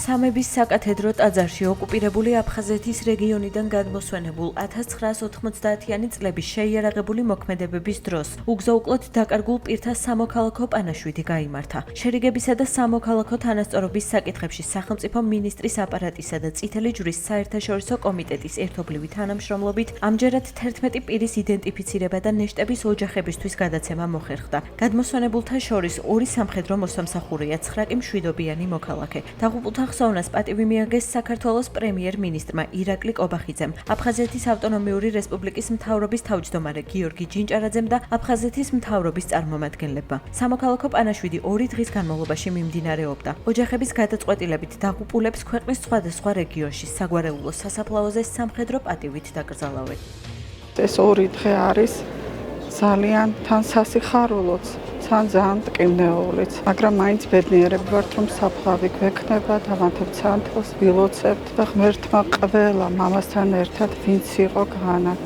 სამების საკათედრო ტაძარში ოკუპირებული აფხაზეთის რეგიონიდან გადმოსვენებულ 1990-იანი წლების შეიარაღებული მოქმედებების დროს უგზო-უკლოდ დაკარგულ პირთა სამოქალაქო პანაშვიდი გაიმართა. შერიგებისა და სამოქალაქო თანასწორობის საკითხებში სახელმწიფო მინისტრის აპარატისა და წითელი ჯვრის საერთაშორისო კომიტეტის ერთობლივი თანამშრომლობით ამჯერად 11 პირის იდენტიფიცირება და ნეშტების ოჯახებისთვის გადაცემა მოხერხდა. გადმოსვენებულთა შორის 2 სამხედრო მოსამსახურეა, 9 კი მშვიდობიანი მოქალაქე. დაღუპულთა ხსოვნას პატივი მიაგეს საქართველოს პრემიერ-მინისტრმა ირაკლი კობახიძემ, აფხაზეთის ავტონომიური რესპუბლიკის მთავრობის თავმჯდომარე გიორგი ჯინჭარაძემ და აფხაზეთის მთავრობის წარმომადგენლებმა. სამოქალაქო პანაშვიდი 2 დღის განმავლობაში მიმდინარეობდა. ოჯახების გადაწყვეტილებით დაღუპულებს ქვეყნის სხვადასხვა რეგიონში საგვარეულო სასაფლაოზე სამხედრო პატივით დაკრძალავენ. ეს 2 დღე არის ძალიან თან სასიხარულოც, ძალიან მტკივნეულიც, მაგრამ მაინც ბედნიერები ვართ, რომ საფლავი გვექნება, დავანთებთ სანთელს, ვილოცებთ და ღმერთმა ყველა მამასთან ერთად ვინც იყო განაგ.